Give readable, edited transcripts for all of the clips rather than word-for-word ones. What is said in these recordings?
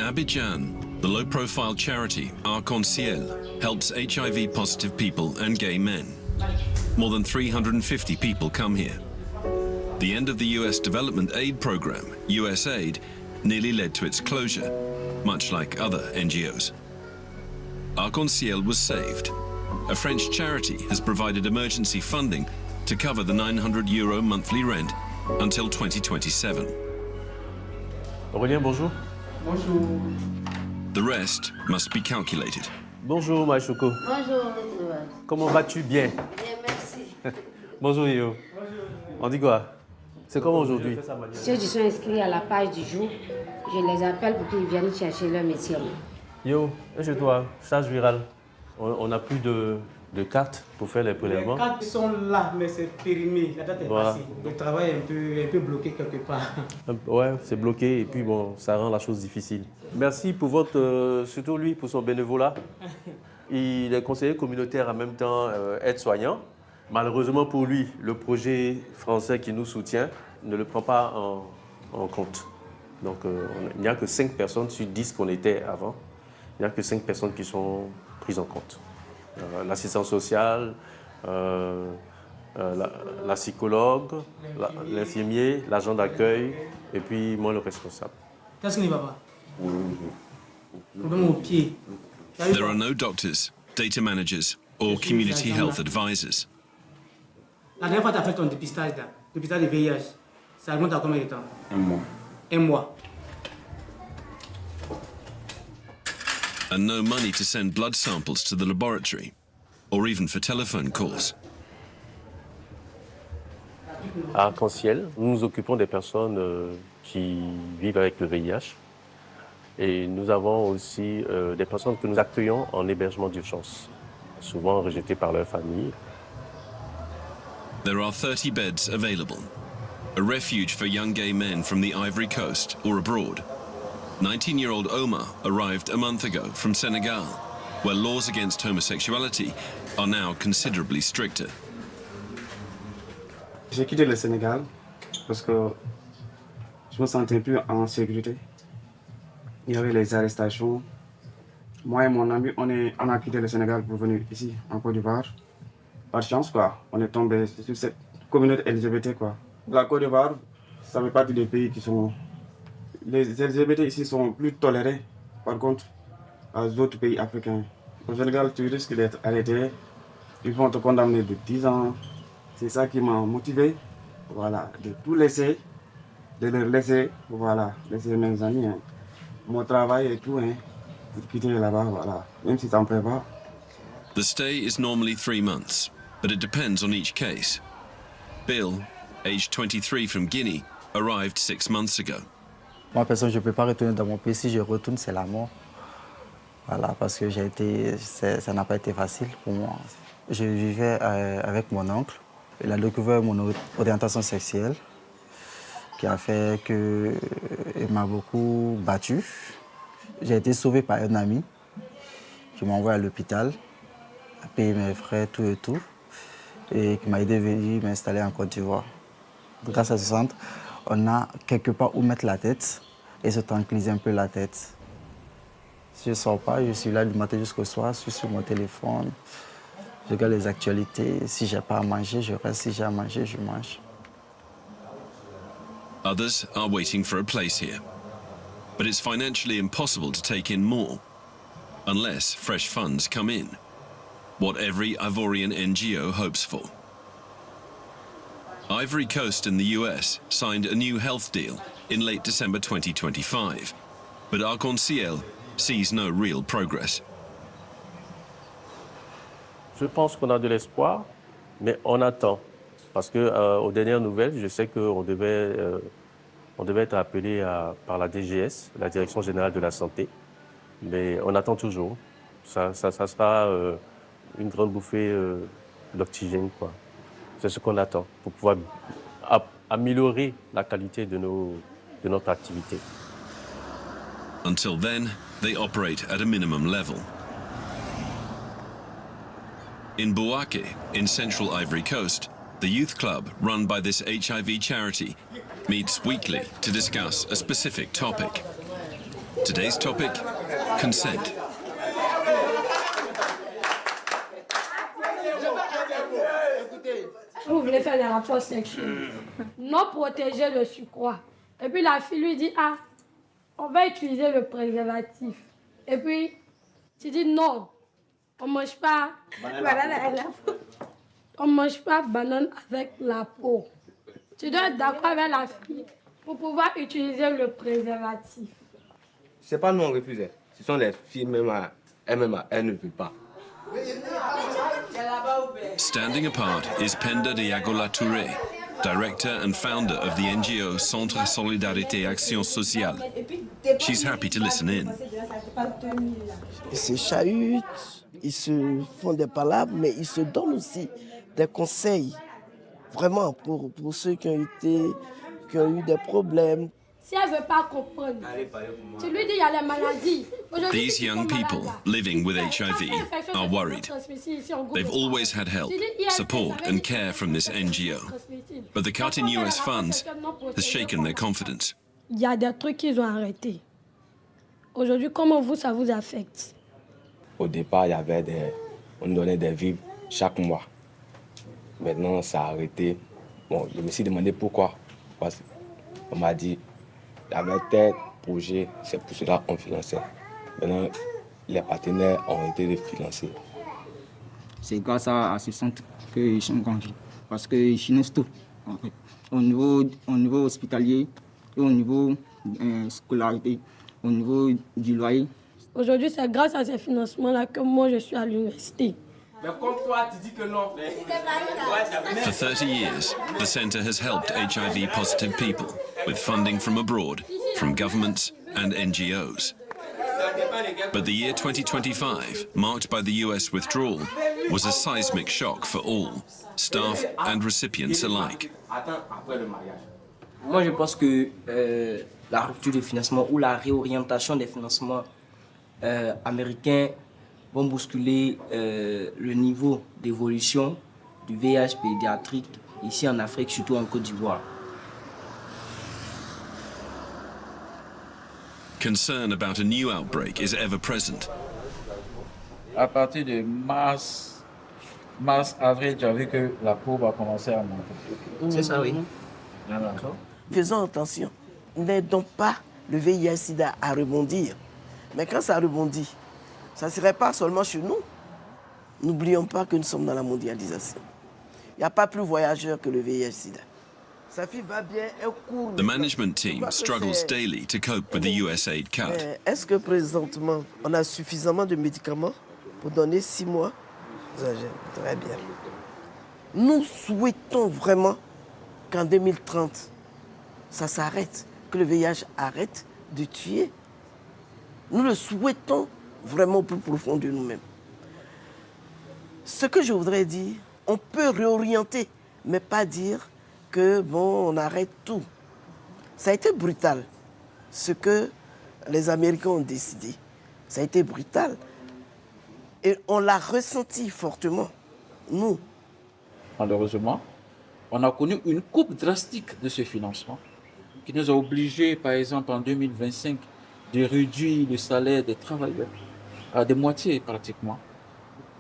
Abidjan, the low-profile charity Arc-en-Ciel helps HIV-positive people and gay men. More than 350 people come here. The end of the US development aid program, USAID, nearly led to its closure, much like other NGOs. Arc-en-Ciel was saved. A French charity has provided emergency funding to cover the €900 monthly rent until 2027. Aurélien, bonjour. Bonjour. The rest must be calculated. Bonjour, Maïchoko. Bonjour, Comment vas-tu? Bien. bien, merci. Bonjour, Yo. On dit quoi? C'est comment aujourd'hui? Ceux qui sont inscrits à la page du jour, je les appelle pour qu'ils viennent chercher leur métier. Yo, et chez toi, charge virale. On n'a plus de cartes pour faire les prélèvements. Les cartes sont là, mais c'est périmé. La date est Voilà. passée. Le travail est un peu bloqué quelque part. Ouais, c'est bloqué et puis bon, ça rend la chose difficile. Merci pour votre, surtout lui, pour son bénévolat. Il est conseiller communautaire en même temps aide-soignant. Malheureusement pour lui, le projet français qui nous soutient ne le prend pas en compte. Donc il n'y a que 5 personnes sur 10 qu'on était avant. Il n'y a que 5 personnes qui sont prises en compte. L'assistante sociale, la psychologue, l'infirmier, l'agent d'accueil et puis moi le responsable. Qu'est-ce qui ne va pas? Problème au pied. There are no doctors, data managers, or community health advisors. La dernière fois que tu as fait ton dépistage, là, dépistage de VIH, ça remonte à combien de temps? 1 mois. 1 mois. And no money to send blood samples to the laboratory, or even for telephone calls. À Arc-en-Ciel, nous nous occupons des personnes qui vivent avec le VIH et nous avons aussi des personnes que nous accueillons en hébergement d'urgence, souvent rejetées par leur famille. There are 30 beds available, a refuge for young gay men from the Ivory Coast or abroad. 19-year-old Omar arrived a month ago from Senegal, where laws against homosexuality are now considerably stricter. J'ai quitté le Sénégal parce que je me sentais plus en sécurité. Il y avait les arrestations. Moi et mon ami, on a quitté le Sénégal pour venir ici, en Côte d'Ivoire. Par chance, quoi, on est tombé sur cette communauté LGBT, quoi. La Côte d'Ivoire, ça fait partie des pays qui sont... Les LGBT ici sont plus tolérés, par contre, aux autres pays africains. Au Sénégal, tu risques d'être arrêté. Ils vont te condamner de 10 ans. C'est ça qui m'a motivé, voilà, de tout laisser, de leur laisser, voilà, laisser mes amis, hein, mon travail et tout, hein, pour quitter là-bas, voilà, même si ça ne me plaît pas. The stay is normally 3 months, but it depends on each case. Bill, aged 23 from Guinea, arrived 6 months ago. Moi, personne, je ne peux pas retourner dans mon pays. Si je retourne, c'est la mort. Voilà, parce que ça n'a pas été facile pour moi. Je vivais avec mon oncle. Il a découvert mon orientation sexuelle, qui a fait qu'il m'a beaucoup battu. J'ai été sauvé par un ami qui m'a envoyé à l'hôpital, a payé mes frais, tout et tout, et qui m'a aidé à venir m'installer en Côte d'Ivoire. Grâce à ce centre, on a quelque part où mettre la tête et se tranquilliser un peu la tête. Si je ne sors pas, je suis là du matin jusqu'au soir, je suis sur mon téléphone, je regarde les actualités. Si je n'ai pas à manger, je reste. Si j'ai à manger, je mange. Others are waiting for a place here. But it's financially impossible to take in more, unless fresh funds come in, what every Ivorian NGO hopes for. Ivory Coast and the US signed a new health deal in late December 2025, but Arc-en-Ciel sees no real progress. Je pense qu'on a de l'espoir, mais on attend. Parce qu'aux dernières nouvelles, je sais qu'on devait être appelé par la DGS, la Direction Générale de la Santé, mais on attend toujours. Ça sera une grande bouffée d'oxygène, quoi. C'est ce qu'on attend pour pouvoir améliorer la qualité de notre activité. Until then, they operate at a minimum level. In Bouake, in central Ivory Coast, the youth club run by this HIV charity meets weekly to discuss a specific topic. Today's topic, consent. Vous voulez faire des rapports sexuels, non protégés de surcroît. Et puis la fille lui dit, ah, on va utiliser le préservatif. Et puis, tu dis non, on ne mange pas banane avec la peau. On mange pas banane avec la peau. Tu dois être d'accord avec la fille pour pouvoir utiliser le préservatif. C'est pas nous on refuse, ce sont les filles elles-mêmes, elles ne veulent pas. Standing apart is Penda Diagola Touré, director and founder of the NGO Centre Solidarité Action Sociale. She's happy to listen in. Ils se chahutent, ils se font des palabres, mais ils se donnent aussi des conseils, vraiment, pour ceux qui ont eu des problèmes. Si elle ne veut pas comprendre, tu lui dis il y a les maladies. These young people living with HIV are worried. They've always had help, support and care from this NGO. But the cut in US funds has shaken their confidence. Il y a des trucs qu'ils ont arrêtés. Aujourd'hui, comment ça vous affecte? Au départ, on nous donnait des vivres chaque mois. Maintenant, ça a arrêté. Bon, je me suis demandé pourquoi. Parce qu'on m'a dit, il y avait tel projet, c'est pour cela qu'on finançait. Maintenant, les partenaires ont été financés. C'est grâce à ce centre qu'ils sont grandis. Parce qu'ils financent tout. En fait. Au niveau hospitalier, et au niveau scolarité, au niveau du loyer. Aujourd'hui, c'est grâce à ces financements-là que moi, je suis à l'université. Mais comme toi, tu dis que non. For 30 years, the centre has helped HIV-positive people with funding from abroad, from governments and NGOs. But the year 2025, marked by the US withdrawal, was a seismic shock for all, staff and recipients alike. Moi, je pense que la rupture des financements ou la réorientation des financements américains vont bousculer le niveau d'évolution du VIH pédiatrique ici en Afrique, surtout en Côte d'Ivoire. Concern about a new outbreak is ever present. À partir de mars, avril, tu as vu que la courbe a commencé à monter. C'est ça, oui. Voilà. Faisons attention. N'aidons pas le VIH-Sida à rebondir. Mais quand ça rebondit, ça ne serait pas seulement chez nous. N'oublions pas que nous sommes dans la mondialisation. Il n'y a pas plus voyageur que le VIH-Sida. Sa fille va bien, elle court. The management team struggles daily to cope with the USAID cut. Est-ce que présentement, on a suffisamment de médicaments pour donner 6 mois? Très bien. Nous souhaitons vraiment qu'en 2030, ça s'arrête, que le VIH arrête de tuer. Nous le souhaitons vraiment au plus profond de nous-mêmes. Ce que je voudrais dire, on peut réorienter, mais pas dire que, bon, on arrête tout. Ça a été brutal, ce que les Américains ont décidé. Ça a été brutal. Et on l'a ressenti fortement, nous. Malheureusement, on a connu une coupe drastique de ce financement qui nous a obligés, par exemple, en 2025, de réduire le salaire des travailleurs à des moitiés pratiquement.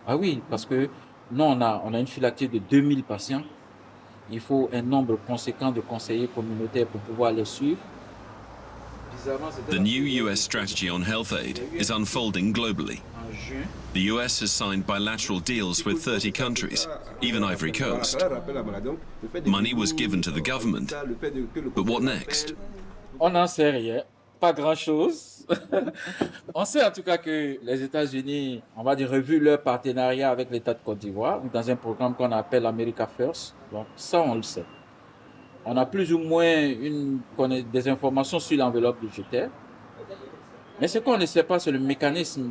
Ah oui, parce que nous, on a une filature de 2000 patients. Il faut un nombre conséquent de conseillers communautaires pour pouvoir les suivre. The new US strategy on health aid is unfolding globally. The US has signed bilateral deals with 30 countries, even Ivory Coast. Money was given to the government, but what next? On n'en sait rien, pas grand-chose. On sait en tout cas que les États-Unis, on va dire, revu leur partenariat avec l'État de Côte d'Ivoire dans un programme qu'on appelle America First. Donc ça, on le sait. On a plus ou moins des informations sur l'enveloppe budgétaire. Mais ce qu'on ne sait pas, c'est le mécanisme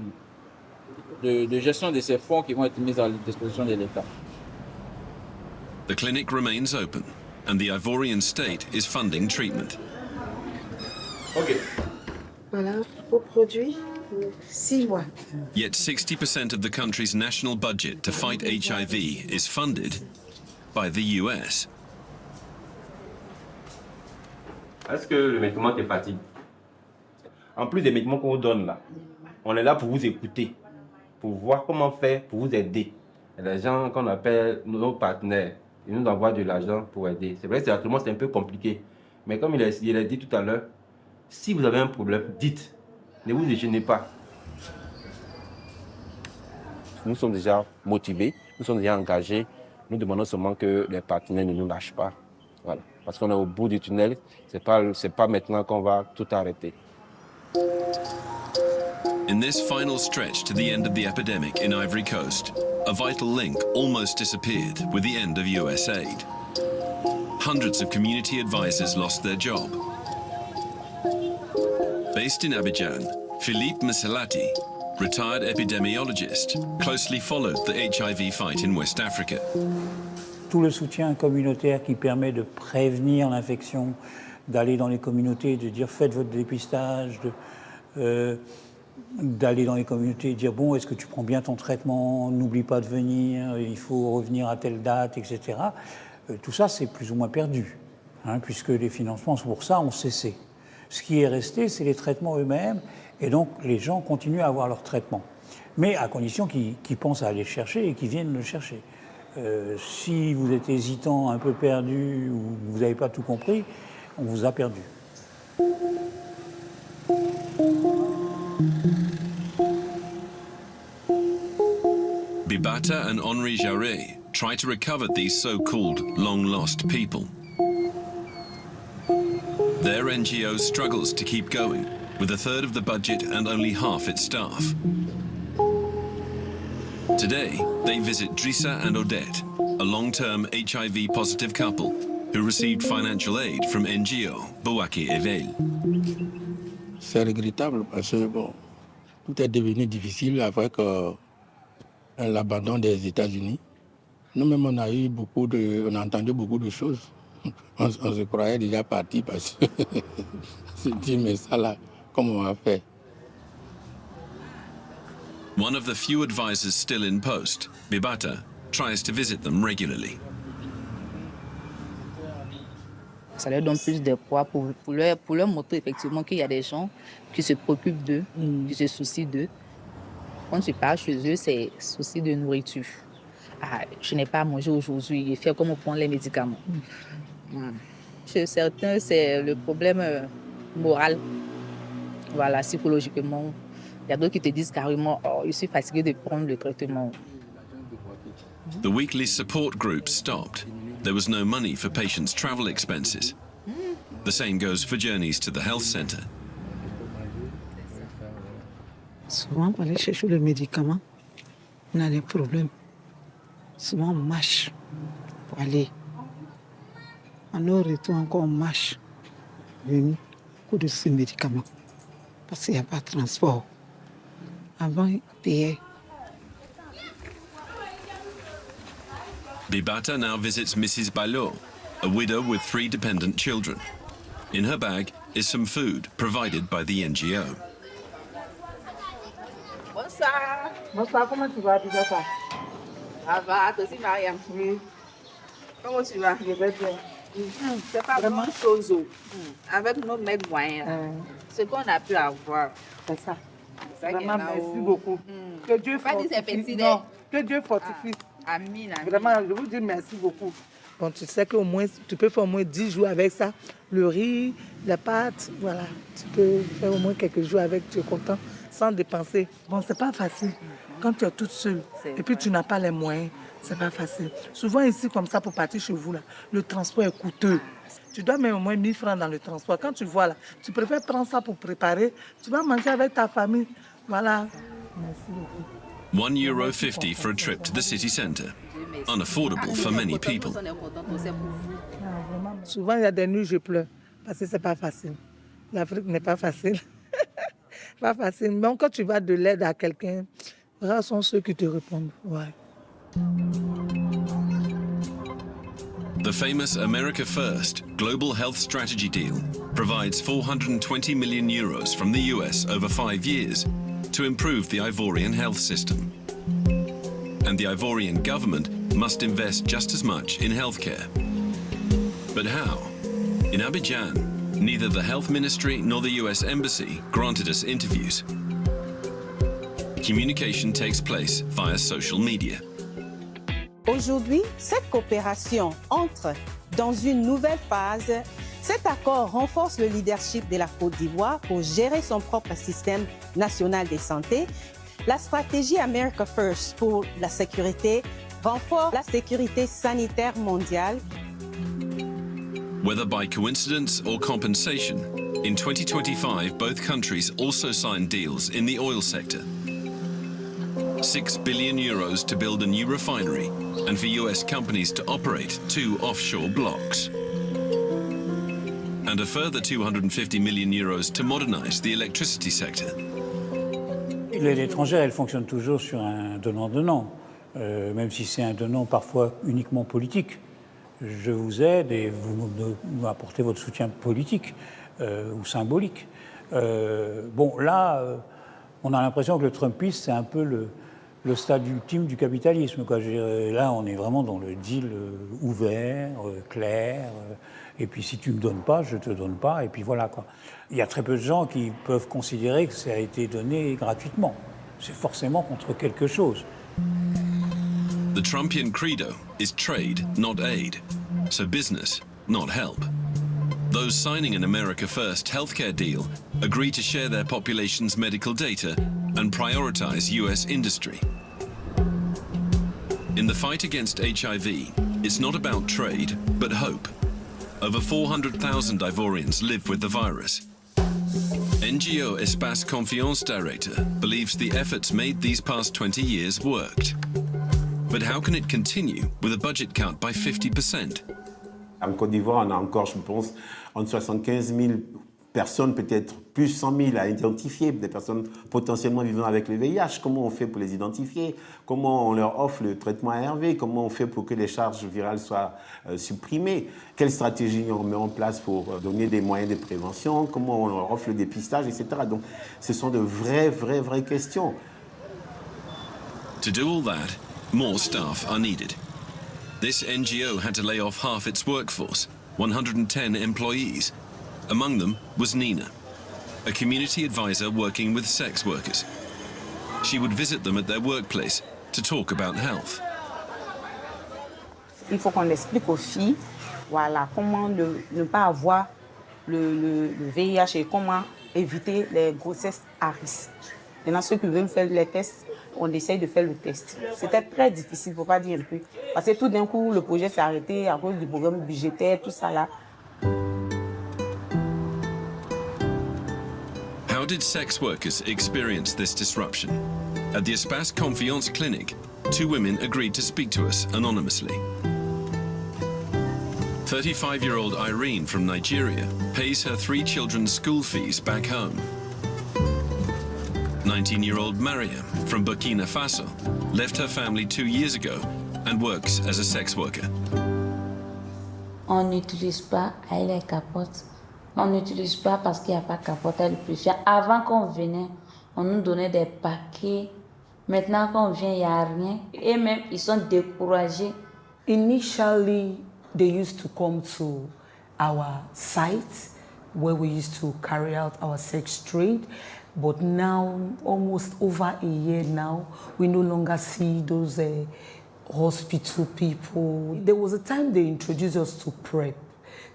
de gestion de ces fonds qui vont être mis à la disposition de l'État. The clinic remains open, and the Ivorian state is funding treatment. Okay. Voilà, au produit, 6 mois. Yet 60% of the country's national budget to fight HIV is funded by the US. Est-ce que le médicament te fatigue? En plus des médicaments qu'on vous donne là, on est là pour vous écouter, pour voir comment faire, pour vous aider. Et les gens qu'on appelle nos partenaires, ils nous envoient de l'argent pour aider. C'est vrai que actuellement c'est un peu compliqué. Mais comme il a dit tout à l'heure, si vous avez un problème, dites. Ne vous gênez pas. Nous sommes déjà motivés, nous sommes déjà engagés. Nous demandons seulement que les partenaires ne nous lâchent pas. Voilà. Parce qu'on est au bout du tunnel. C'est pas maintenant qu'on va tout arrêter. In this final stretch to the end of the epidemic in Ivory Coast, a vital link almost disappeared with the end of US aid. Hundreds of community advisors lost their job. Based in Abidjan, Philippe Mselati, retired epidemiologist, closely followed the HIV fight in West Africa. Tout le soutien communautaire qui permet de prévenir l'infection, d'aller dans les communautés, de dire faites votre dépistage, d'aller dans les communautés et dire bon, est-ce que tu prends bien ton traitement, n'oublie pas de venir, il faut revenir à telle date, etc. Tout ça, c'est plus ou moins perdu, puisque les financements pour ça ont cessé. Ce qui est resté, c'est les traitements eux-mêmes, et donc les gens continuent à avoir leur traitement, mais à condition qu'ils pensent à aller le chercher et qu'ils viennent le chercher. Si vous êtes hésitant, un peu perdu, ou vous n'avez pas tout compris, on vous a perdu. Bibata and Henri Jarret try to recover these so-called long-lost people. Their NGO struggles to keep going, with a third of the budget and only half its staff. Today, they visit Drissa and Odette, a long-term HIV-positive couple who received financial aid from NGO Bouaki Evel. C'est regrettable parce que bon, tout est devenu difficile avec l'abandon des États-Unis. Nous-mêmes, on a entendu beaucoup de choses. On se croyait déjà parti parce que se dit mais ça là, comment on va faire? One of the few advisors still in post, Bibata, tries to visit them regularly. Ça leur donne plus de poids pour leur montrer effectivement qu'il y a des gens qui se préoccupent d'eux, qui se soucient d'eux. Quand tu pars chez eux, c'est souci de nourriture. Ah, je n'ai pas mangé aujourd'hui, il fait comment prendre les médicaments. Chez certains, c'est le problème moral, voilà, psychologiquement. Il y a d'autres qui te disent carrément, oh, je suis fatigué de prendre le traitement. The weekly support group stopped. There was no money for patients' travel expenses. The same goes for journeys to the health center. Souvent, pour aller chercher le médicament, on a des problèmes. Souvent, on marche pour aller. En au retour, encore on marche. Venir, coup de ces médicaments. Parce qu'il n'y a pas de transport. Avant, ils payaient. Bibata now visits Mrs. Bailo, a widow with 3 dependent children. In her bag is some food provided by the NGO. Bonsoir. Bonsoir, comment tu vas, Bibata? Ça va, toi aussi, Mariam? Oui. Comment tu vas? Je vais bien. C'est pas vraiment chose. Avec nos maîtres moyens, ce qu'on a pu avoir. C'est ça. Vraiment, merci beaucoup. Que Dieu fortifie. Non, que Dieu fortifie. Amin, amin. Vraiment, je vous dis merci beaucoup. Bon, tu sais qu'au moins, tu peux faire au moins 10 jours avec ça. Le riz, les pâtes, voilà. Tu peux faire au moins quelques jours avec, tu es content, sans dépenser. Bon, c'est pas facile. Quand tu es toute seule et puis tu n'as pas les moyens, c'est pas facile. Souvent ici, comme ça, pour partir chez vous, là, le transport est coûteux. Tu dois mettre au moins 1000 francs dans le transport. Quand tu vois là, tu préfères prendre ça pour préparer. Tu vas manger avec ta famille. Voilà. Merci beaucoup. €1.50 for a trip to the city centre. Unaffordable for many people. Souvent, il y a des nuits, je pleure. Parce que c'est pas facile. L'Afrique n'est pas facile. Pas facile. Mais quand tu vas de l'aide à quelqu'un, rares sont ceux qui te répondent. Ouais. The famous America First Global Health Strategy deal provides €420 million from the US over 5 years to improve the Ivorian health system. And the Ivorian government must invest just as much in healthcare. But how? In Abidjan, Neither the Health Ministry nor the US Embassy granted us interviews. Communication takes place via social media. Aujourd'hui, cette coopération entre dans une nouvelle phase. Cet accord renforce le leadership de la Côte d'Ivoire pour gérer son propre système national de santé. La stratégie America First pour la sécurité renforce la sécurité sanitaire mondiale. Whether by coincidence or compensation, in 2025 both countries also signed deals in the oil sector. 6 billion euros to build a new refinery and for US companies to operate 2 offshore blocks. And a further 250 million euros to modernize the electricity sector. L'aide étrangère, elle fonctionne toujours sur un donnant-donnant, même si c'est un donnant parfois uniquement politique. Je vous aide et vous m'apportez votre soutien politique ou symbolique. Bon, là, on a l'impression que le Trumpisme, c'est un peu le stade ultime du capitalisme, quoi. Là, on est vraiment dans le deal ouvert, clair. Et puis, si tu ne me donnes pas, je ne te donne pas. Et puis voilà, quoi. Il y a très peu de gens qui peuvent considérer que ça a été donné gratuitement. C'est forcément contre quelque chose. The Trumpian credo is trade, not aid. So business, not help. Those signing an America First healthcare deal agree to share their population's medical data and prioritize US industry. In the fight against HIV, it's not about trade, but hope. Over 400,000 Ivorians live with the virus. NGO Espace Confiance director believes the efforts made these past 20 years worked. But how can it continue with a budget cut by 50%? En Côte d'Ivoire, on a encore, je pense, entre 75 000 personnes, peut-être plus 100 000 à identifier, des personnes potentiellement vivant avec le VIH. Comment on fait pour les identifier? Comment on leur offre le traitement ARV? Comment on fait pour que les charges virales soient supprimées? Quelle stratégie on met en place pour donner des moyens de prévention? Comment on leur offre le dépistage, etc. Donc, ce sont de vraies questions. To do all that, more staff are needed. This NGO had to lay off half its workforce, 110 employees. Among them was Nina, a community advisor working with sex workers. She would visit them at their workplace to talk about health. Il faut qu'on explique aux filles, voilà, comment ne pas avoir le VIH et comment éviter les grossesses à risque. Maintenant, ceux qui veulent faire les tests, on essaye de faire le test. C'était très difficile, pour pas dire un peu. Parce que tout d'un coup, le projet s'est arrêté à cause du programme budgétaire, tout ça là. How did sex workers experience this disruption? At the Espace Confiance clinic, 2 women agreed to speak to us anonymously. 35-year-old Irene from Nigeria pays her 3 children's school fees back home. 19-year-old Mariam from Burkina Faso left her family 2 years ago and works as a sex worker. On n'utilise pas les capotes. On n'utilise pas parce qu'il n'y a pas de capote le plus cher. Avant qu'on venait, on nous donnait des paquets. Maintenant qu'on vient, il n'y a rien. Et même, ils sont découragés. Initially, they used to come to our site where we used to carry out our sex trade. But now, almost over a year now, we no longer see those hospital people. There was a time they introduced us to PrEP.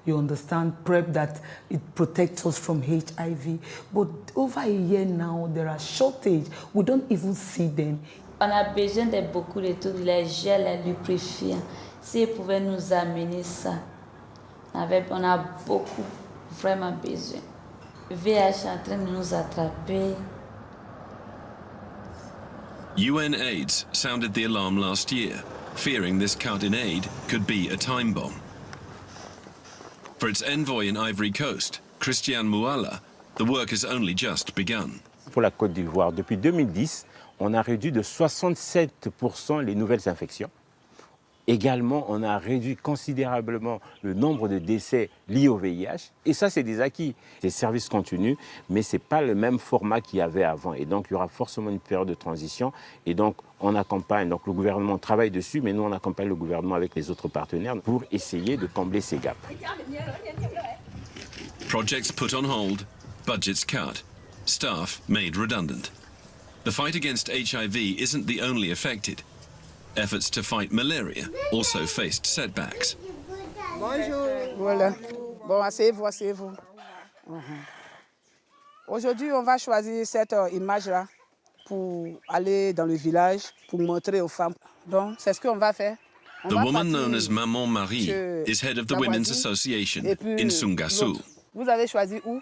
You understand, PrEP, that it protects us from HIV. But over a year now, there are shortage. We don't even see them. On a besoin de beaucoup de trucs, les gels, les lubrifiants. S'ils pouvaient nous amener ça, on a beaucoup, vraiment besoin. Le VIH est en train de nous attraper. UNAIDS sounded the alarm last year, fearing this cut in aid could be a time bomb. For its envoy in Ivory Coast, Christian Mouala, the work has only just begun. Pour la Côte d'Ivoire, depuis 2010, on a réduit de 67% les nouvelles infections. Également, on a réduit considérablement le nombre de décès liés au VIH. Et ça, c'est des acquis. Des services continus, mais ce n'est pas le même format qu'il y avait avant. Et donc, il y aura forcément une période de transition. Et donc, on accompagne, donc le gouvernement travaille dessus, mais nous, on accompagne le gouvernement avec les autres partenaires pour essayer de combler ces gaps. Projects put on hold, budgets cut, staff made redundant. The fight against HIV isn't the only affected. Efforts to fight malaria also faced setbacks. Bonjour. Voilà. Bon, asseyez-vous, asseyez-vous. Aujourd'hui, on va choisir cette image-là pour aller dans le village, pour montrer aux femmes. Donc, c'est ce qu'on va faire. On The va woman partir known as Maman Marie chez is head of the la Women's voisine, Association et puis in Sungasu. l'autre. Vous allez choisir où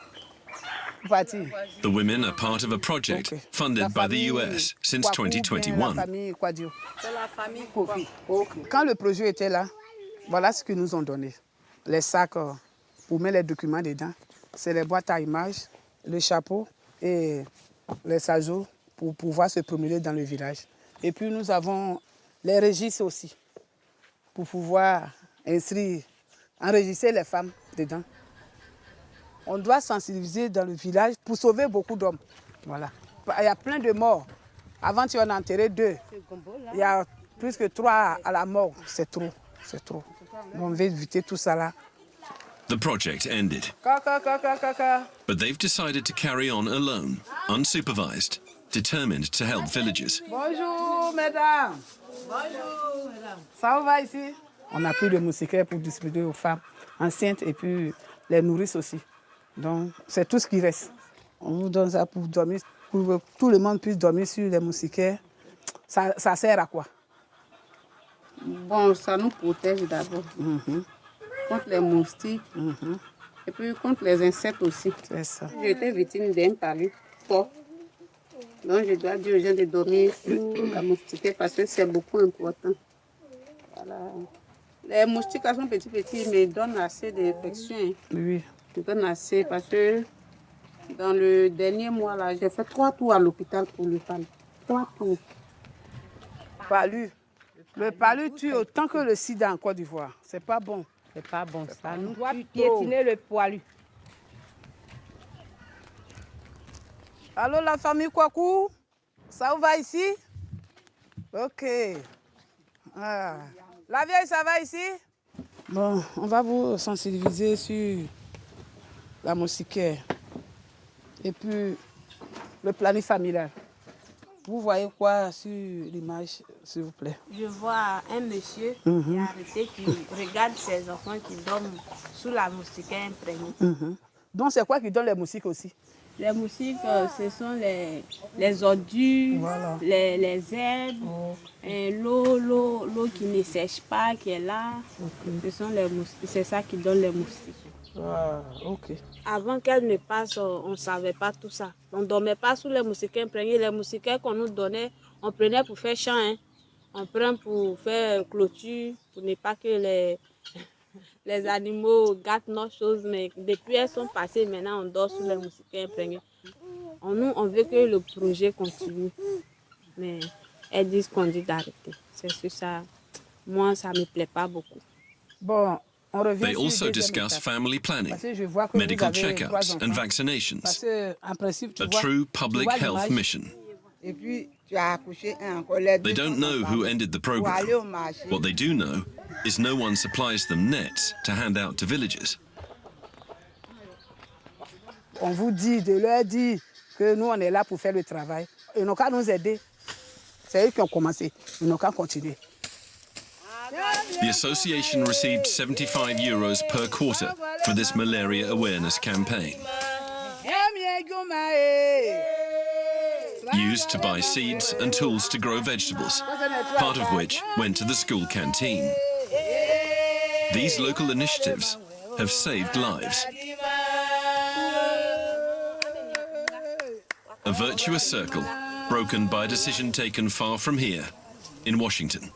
pour partir? The women are part of a project funded by the US since Kwaku ou bien 2021. La famille Kwadio. C'est la famille Kofi. Quand le projet était là, voilà ce qu'ils nous ont donné. Les sacs pour mettre les documents dedans. C'est les boîtes à images, le chapeau et les sageaux pour pouvoir se promener dans le village. Et puis nous avons les registres aussi pour pouvoir enregistrer les femmes dedans. On doit sensibiliser dans le village pour sauver beaucoup d'hommes. Voilà. Il y a plein de morts. Avant, tu en as enterré 2. Il y a plus que 3 à la mort. C'est trop. C'est trop. On veut éviter tout ça là. The project ended, but they've decided to carry on alone, unsupervised, determined to help villagers. Bonjour, mesdames. Bonjour, mesdames. Ça va ici? On a pris le moustiquaire pour distribuer aux femmes enceintes et puis les nourrices aussi. Donc, c'est tout ce qui reste. On nous donne ça pour dormir, pour que tout le monde puisse dormir sur les moustiquaires. Ça sert à quoi? Bon, ça nous protège d'abord. Contre les moustiques et puis contre les insectes aussi. C'est ça. J'ai été victime d'un palu fort. Donc, je dois dire aux gens de dormir sur la moustiquaire parce que c'est beaucoup important. Voilà. Les moustiques sont petits, mais ils donnent assez d'infections. Oui. Ils donnent assez parce que dans le dernier mois, là, j'ai fait 3 tours à l'hôpital pour le palu. 3 tours. Palu. Le palu tue autant que le sida en Côte d'Ivoire. C'est pas bon. C'est pas bon. Ça nous doit piétiner le poilu. Allô, la famille Kwaku? Ça va ici? Ok. Ah. La vieille, ça va ici? Bon, on va vous sensibiliser sur la moustiquaire et puis le planning familial. Vous voyez quoi sur l'image, s'il vous plaît? Je vois un monsieur qui est arrêté, qui regarde ses enfants qui dorment sous la moustiquaire imprégnée. Donc c'est quoi qui donne les moustiques aussi? Les moustiques, ce sont les ordures, voilà. les herbes, l'eau qui ne sèche pas, qui est là. Ce sont les moustiques, c'est ça qui donne les moustiques. Ah, ok. Avant qu'elle ne passe, on ne savait pas tout ça. On ne dormait pas sous les moustiquaires imprégnés. Les moustiquaires qu'on nous donnait, on prenait pour faire champ. Hein. On prend pour faire clôture, pour ne pas que les animaux gâtent nos choses. Mais depuis elles sont passées, maintenant on dort sous les moustiquaires imprégnés. On veut que le projet continue. Mais elles disent qu'on dit d'arrêter. C'est sur ça. Moi, ça ne me plaît pas beaucoup. Bon. They also discuss family planning, medical checkups and vaccinations. A true public health mission. They don't know who ended the program. What they do know is no one supplies them nets to hand out to villagers. On vous dit, de leur dire que nous on est là pour faire le travail. Ils n'ont qu'à nous aider. C'est eux qui ont commencé. Ils n'ont qu'à continuer. The association received €75 per quarter for this malaria awareness campaign, used to buy seeds and tools to grow vegetables, part of which went to the school canteen. These local initiatives have saved lives. A virtuous circle broken by a decision taken far from here in Washington.